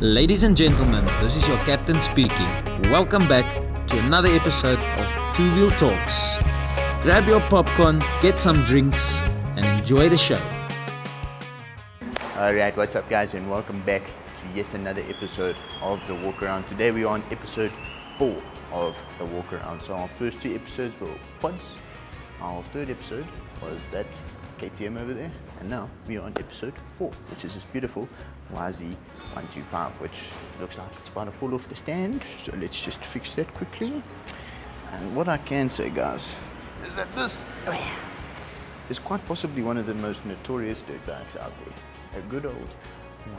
Ladies and gentlemen, this is your captain speaking. Welcome back to another episode of Two Wheel Talks. Grab your popcorn, get some drinks, and enjoy the show. Alright, what's up guys, and welcome back to yet another episode of The Walk Around. Today we are on episode 4 of The Walk Around. So our first 2 episodes were quads. Our third episode was that KTM over there, and now we are on episode 4, which is this beautiful YZ125, which looks like it's about to fall off the stand. So let's just fix that quickly. And what I can say, guys, is that this is quite possibly one of the most notorious dirt bikes out there. A good old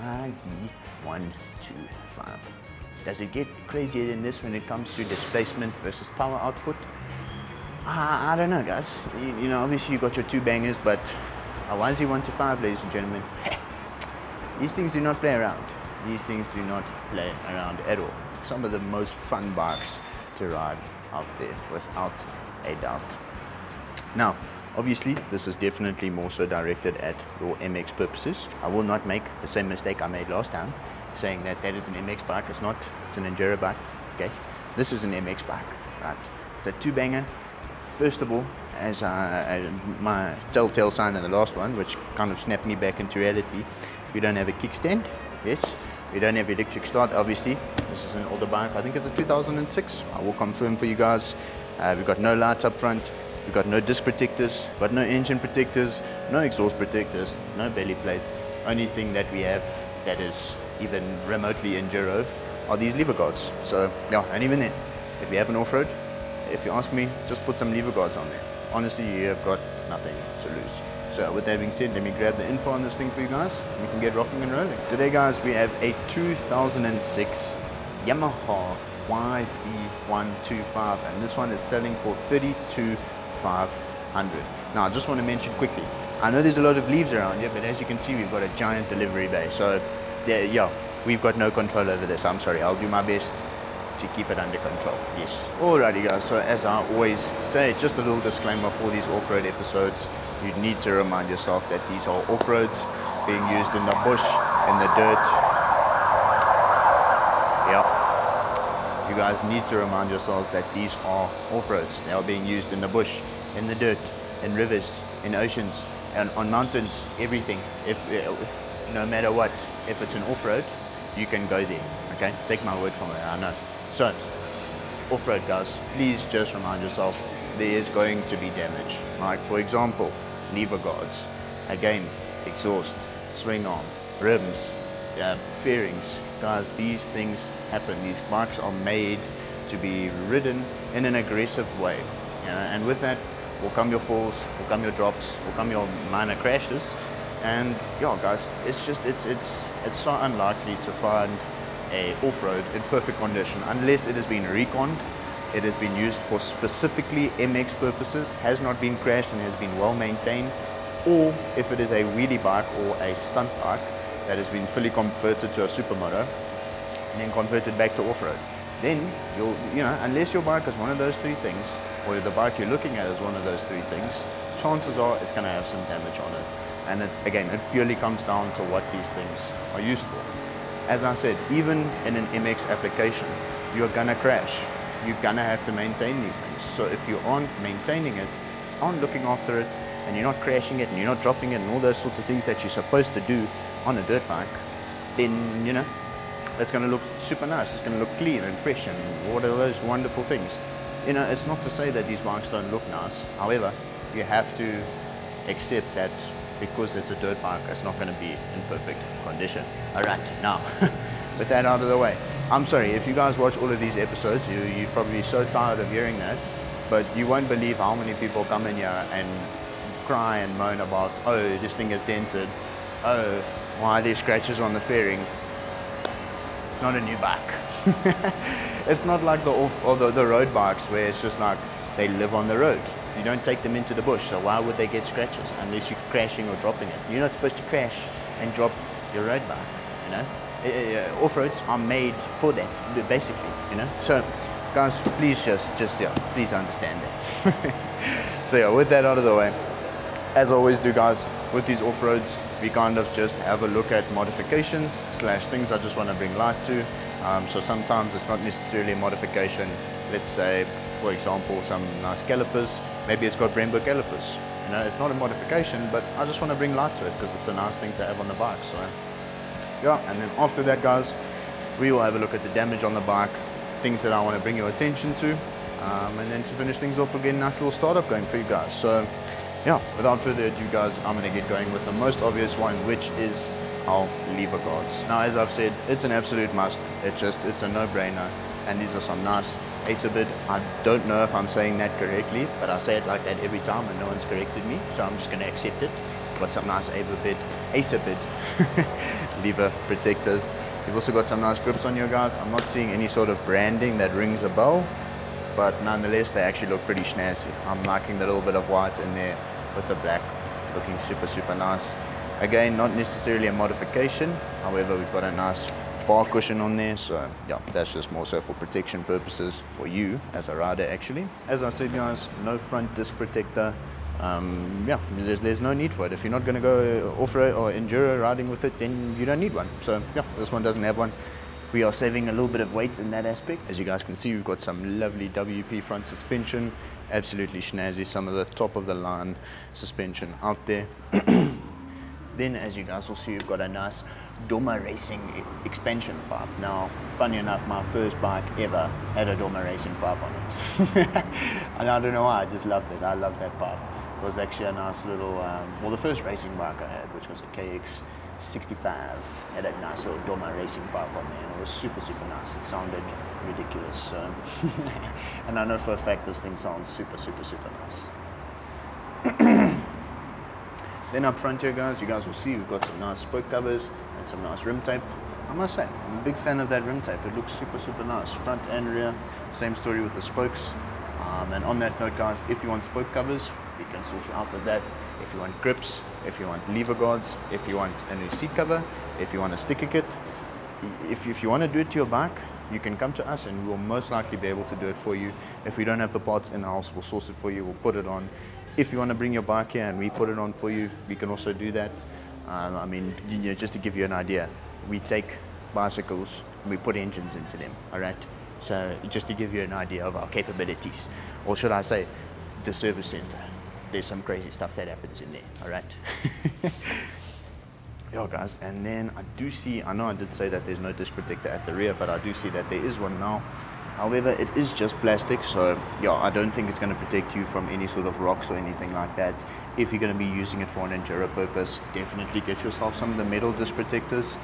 YZ125. Does it get crazier than this when it comes to displacement versus power output? I don't know, guys. You know, obviously you got your 2 bangers, but a YZ125, ladies and gentlemen, these things do not play around. These things do not play around at all. Some of the most fun bikes to ride out there, without a doubt. Now, obviously, this is definitely more so directed at your MX purposes. I will not make the same mistake I made last time, saying that that is an MX bike. It's not. It's an enduro bike. Okay, this is an MX bike, right? It's a 2-banger. First of all, as my telltale sign in the last one, which kind of snapped me back into reality, we don't have a kickstand. Yes, we don't have electric start. Obviously, this is an older bike. I think it's a 2006. I will confirm for you guys. We've got no lights up front. We've got no disc protectors, got no engine protectors, no exhaust protectors, no belly plate. Only thing that we have that is even remotely enduro are these lever guards. So yeah, and even then, if you have an off-road, if you ask me, just put some lever guards on there. Honestly, you have got nothing to lose. So with that being said, let me grab the info on this thing for you guys, and we can get rocking and rolling. Today guys, we have a 2006 Yamaha YZ125, and this one is selling for $32,500. Now I just want to mention quickly, I know there's a lot of leaves around here, but as you can see, we've got a giant delivery bay. So yeah, we've got no control over this. I'm sorry, I'll do my best to keep it under control. Yes. Alrighty guys, so as I always say, just a little disclaimer for these off-road episodes. You need to remind yourself that these are off-roads being used in the bush, in the dirt. Yeah. You guys need to remind yourselves that these are off-roads. They are being used in the bush, in the dirt, in rivers, in oceans, and on mountains, everything. If no matter what, if it's an off-road, you can go there. Okay? Take my word from it, I know. So, off-road guys, please just remind yourself there is going to be damage. Like for example, lever guards, again, exhaust, swing arm, rims, fairings. Guys, these things happen. These bikes are made to be ridden in an aggressive way. And with that will come your falls, will come your drops, will come your minor crashes. And yeah guys, it's so unlikely to find a off-road in perfect condition unless it has been reconned, it has been used for specifically MX purposes, has not been crashed and has been well maintained, or if it is a wheelie bike or a stunt bike that has been fully converted to a supermoto and then converted back to off-road. Then unless your bike is one of those 3 things, or the bike you're looking at is one of those 3 things, chances are it's going to have some damage on it. And it purely comes down to what these things are used for. As I said, even in an MX application, you're gonna crash. You're gonna have to maintain these things. So if you aren't maintaining it, aren't looking after it, and you're not crashing it, and you're not dropping it, and all those sorts of things that you're supposed to do on a dirt bike, then, it's gonna look super nice. It's gonna look clean and fresh and all of those wonderful things. It's not to say that these bikes don't look nice. However, you have to accept that because it's a dirt bike, it's not going to be in perfect condition. Alright, now, with that out of the way, I'm sorry, if you guys watch all of these episodes, you're probably so tired of hearing that, but you won't believe how many people come in here and cry and moan about, oh, this thing is dented, oh, why are there scratches on the fairing? It's not a new bike. It's not like the road bikes where it's just like they live on the road. You don't take them into the bush, so why would they get scratches unless you're crashing or dropping it? You're not supposed to crash and drop your road bike, Off-roads are made for that, basically, So, guys, please please understand that. So yeah, with that out of the way, as I always do guys, with these off-roads, we kind of just have a look at modifications slash things I just want to bring light to. So sometimes it's not necessarily a modification. Let's say, for example, some nice calipers. Maybe it's got Brembo calipers. You know, it's not a modification, but I just want to bring light to it because it's a nice thing to have on the bike. So yeah, and then after that, guys, we will have a look at the damage on the bike, things that I want to bring your attention to, and then to finish things off, we'll get a nice little startup going for you guys. So yeah, without further ado, guys, I'm going to get going with the most obvious one, which is our lever guards. Now, as I've said, it's an absolute must. It's a no-brainer, and these are some nice Acebid. I don't know if I'm saying that correctly, but I say it like that every time and no one's corrected me, so I'm just going to accept it. Got some nice Acebid lever protectors. You've also got some nice grips on your guys. I'm not seeing any sort of branding that rings a bell, but nonetheless they actually look pretty snazzy. I'm liking the little bit of white in there with the black, looking super nice. Again, not necessarily a modification, however we've got a nice bar cushion on there, so yeah, that's just more so for protection purposes for you as a rider actually. As I said, guys, no front disc protector. Yeah, there's no need for it. If you're not going to go off-road or enduro riding with it, then you don't need one. So yeah, this one doesn't have one. We are saving a little bit of weight in that aspect. As you guys can see, we've got some lovely WP front suspension, absolutely snazzy, some of the top of the line suspension out there. Then, as you guys will see, we've got a nice Doma Racing expansion pipe. Now, funny enough, my first bike ever had a Doma Racing pipe on it. And I don't know why, I just loved it. I loved that pipe. It was actually a nice little, well, the first racing bike I had, which was a KX65, had a nice little Doma Racing pipe on there, and it was super nice. It sounded ridiculous. So and I know for a fact this thing sounds super nice. Then up front here, guys, you guys will see we've got some nice spoke covers and some nice rim tape. I must say, I'm a big fan of that rim tape. It looks super nice, front and rear. Same story with the spokes. And on that note, guys, if you want spoke covers, you can sort you out with that. If you want grips, if you want lever guards, if you want a new seat cover, if you want a sticker kit, if you want to do it to your bike, you can come to us and we'll most likely be able to do it for you. If we don't have the parts in-house, we'll source it for you, we'll put it on. If you want to bring your bike here and we put it on for you, we can also do that. I mean, you know, just to give you an idea, we take bicycles and we put engines into them, all right? So just to give you an idea of our capabilities, or should I say, the service center. There's some crazy stuff that happens in there, all right? Yeah, guys, and then I do see, I know I did say that there's no disc protector at the rear, but I do see that there is one now. However, it is just plastic, so yeah, I don't think it's going to protect you from any sort of rocks or anything like that. If you're going to be using it for an enduro purpose, definitely get yourself some of the metal disc protectors.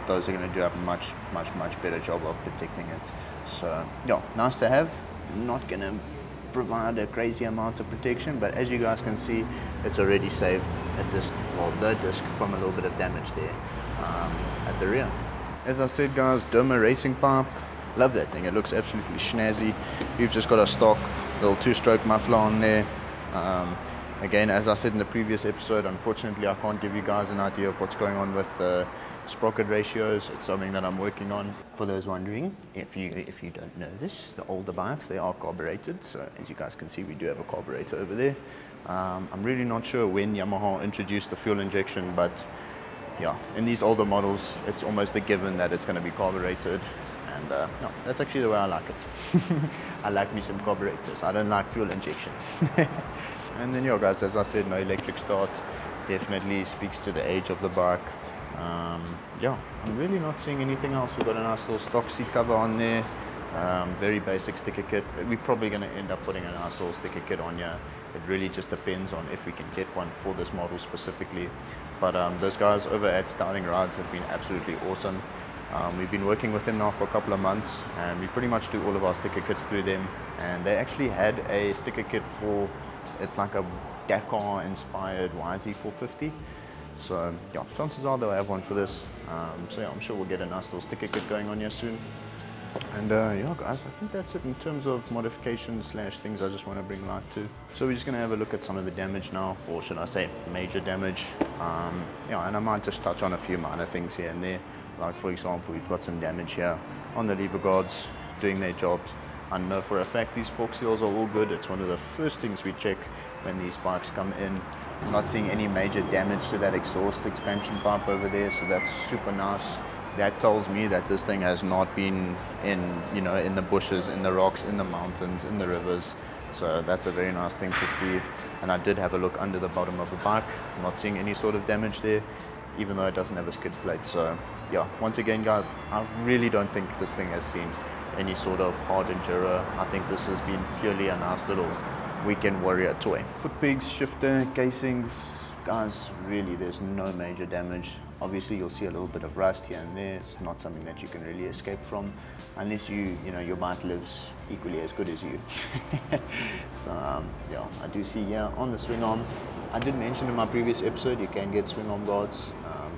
Those are going to do a much better job of protecting it. So yeah, nice to have. Not going to provide a crazy amount of protection, but as you guys can see, it's already saved a disc, well, the disc, from a little bit of damage there at the rear. As I said, guys, Doma Racing pipe. Love that thing, it looks absolutely snazzy. You've just got a stock little two-stroke muffler on there. Again, as I said in the previous episode, unfortunately I can't give you guys an idea of what's going on with sprocket ratios. It's something that I'm working on. For those wondering, if you don't know this, the older bikes, they are carbureted. So as you guys can see, we do have a carburetor over there. I'm really not sure when Yamaha introduced the fuel injection, but yeah, in these older models, it's almost a given that it's going to be carbureted. And no, that's actually the way I like it. I like me some carburetors. I don't like fuel injection. And then, yeah, guys, as I said, no electric start. Definitely speaks to the age of the bike. Yeah, I'm really not seeing anything else. We've got a nice little stock seat cover on there. Very basic sticker kit. We're probably going to end up putting a nice little sticker kit on here. It really just depends on if we can get one for this model specifically. But those guys over at Styling Rides have been absolutely awesome. We've been working with them now for a couple of months, and we pretty much do all of our sticker kits through them. And they actually had a sticker kit for, it's like a Dakar inspired YZ450. So yeah, chances are they'll have one for this. So yeah, I'm sure we'll get a nice little sticker kit going on here soon. And yeah, guys, I think that's it in terms of modifications slash things I just want to bring light to. So we're just going to have a look at some of the damage now, or should I say major damage. Yeah, and I might just touch on a few minor things here and there. Like, for example, we've got some damage here on the lever guards doing their jobs. I know for a fact these fork seals are all good. It's one of the first things we check when these bikes come in. I'm not seeing any major damage to that exhaust expansion pipe over there, so that's super nice. That tells me that this thing has not been in, you know, in the bushes, in the rocks, in the mountains, in the rivers. So that's a very nice thing to see. And I did have a look under the bottom of the bike. I'm not seeing any sort of damage there, even though it doesn't have a skid plate. So yeah, once again guys, I really don't think this thing has seen any sort of hard enduro. I think this has been purely a nice little weekend warrior toy. Foot pegs, shifter, casings, guys, really there's no major damage. Obviously you'll see a little bit of rust here and there. It's not something that you can really escape from unless you know, your bike lives equally as good as you. So yeah, I do see here on the swing arm, I did mention in my previous episode, you can get swing arm guards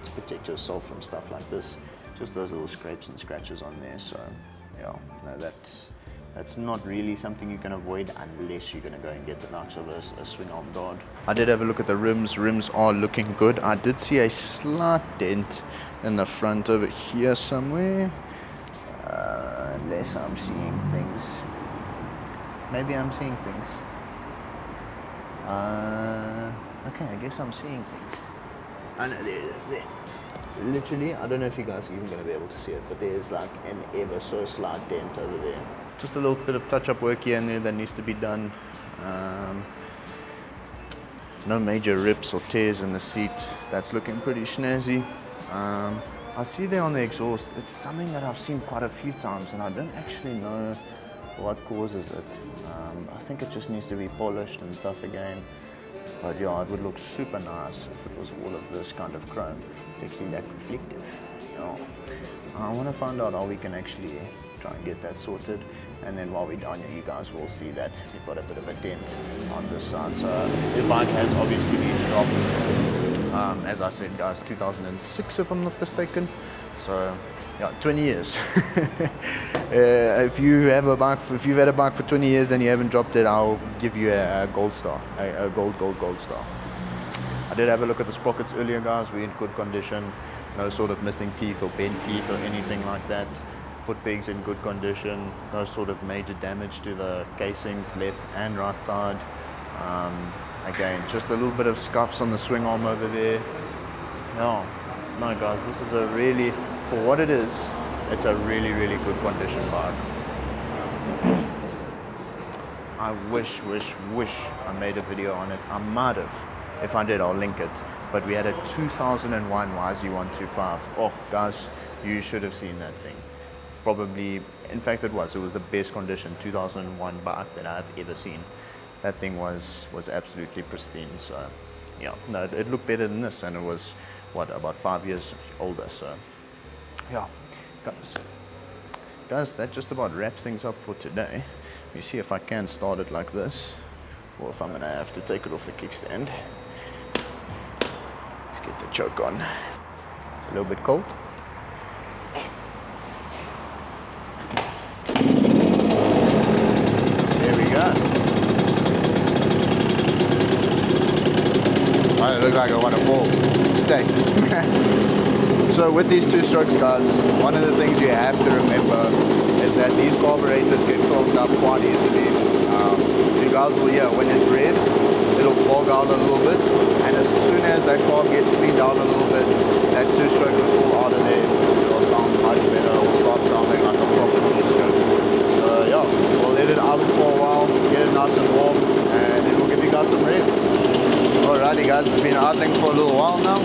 to protect yourself from stuff like this. Just those little scrapes and scratches on there. So yeah, no, that's not really something you can avoid unless you're going to go and get the likes of a swing arm guard. I did have a look at the rims. Rims are looking good. I did see a slight dent in the front over here somewhere. Unless I'm seeing things. Maybe I'm seeing things. Okay, I guess I'm seeing things. I know, there it is, there. Literally, I don't know if you guys are even going to be able to see it, but there's like an ever so slight dent over there. Just a little bit of touch-up work here and there that needs to be done. No major rips or tears in the seat. That's looking pretty snazzy. I see there on the exhaust, it's something that I've seen quite a few times and I don't actually know what causes it. I think it just needs to be polished and stuff again. But yeah, it would look super nice if it was all of this kind of chrome. It's actually that reflective. Yeah. I want to find out how we can actually try and get that sorted. And then while we're down here, you guys will see that we've got a bit of a dent on this side. So the bike has obviously been dropped. As I said guys, 2006 if I'm not mistaken. So yeah, 20 years. If you've had a bike for 20 years and you haven't dropped it, I'll give you a gold star, a gold star. I did have a look at the sprockets earlier guys. We're in good condition. No sort of missing teeth or bent teeth or anything like that. Foot pegs in good condition. No sort of major damage to the casings left and right side. Again, just a little bit of scuffs on the swing arm over there. No guys, this is a really, for what it is, it's a really good condition bike. I wish I made a video on it. I might have. If I did, I'll link it. But we had a 2001 YZ125. Oh guys, you should have seen that thing. Probably, in fact it was the best condition 2001 bike that I've ever seen. That thing was absolutely pristine. So yeah, no, it looked better than this, and it was what, about 5 years older. So yeah, guys, that just about wraps things up for today. Let me see if I can start it like this, or if I'm gonna have to take it off the kickstand. Let's get the choke on. It's a little bit cold. There we go. I look like I want to fall. Stay. So with these two strokes guys, one of the things you have to remember is that these carburetors get clogged up quite easily. You guys will hear when it revs, it'll bog out a little bit, and as soon as that carb gets cleaned out a little bit, that two-stroke will fall out of there. It'll sound much better, it'll start sounding like a proper two-stroke. So yeah, we'll let it out for a while, get it nice and warm, and then we'll give you guys some revs. Alrighty guys, it's been idling for a little while now.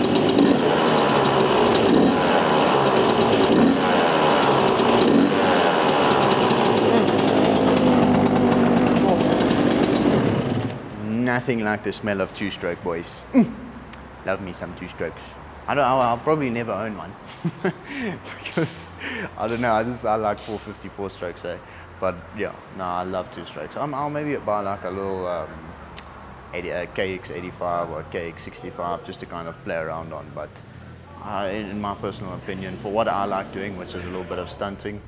Nothing like the smell of two-stroke, boys. Love me some two-strokes. I'll probably never own one because I don't know. I like 454 strokes, eh? But yeah, no, I love two-strokes. I'll maybe buy like a little KX85 or KX65 just to kind of play around on. But in my personal opinion, for what I like doing, which is a little bit of stunting,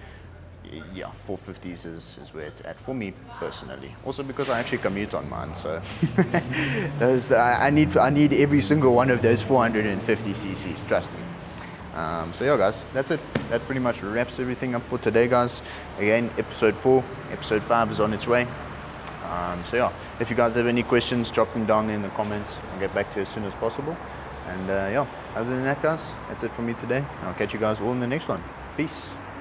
yeah, 450s is where it's at for me personally. Also because I actually commute on mine, so I need every single one of those 450 cc's, trust me. So yeah guys, that's it. That pretty much wraps everything up for today guys. Again, episode 4, episode 5 is on its way. So yeah, if you guys have any questions, drop them down in the comments. I'll get back to you as soon as possible. And yeah, other than that, guys, that's it for me today. I'll catch you guys all in the next one. Peace.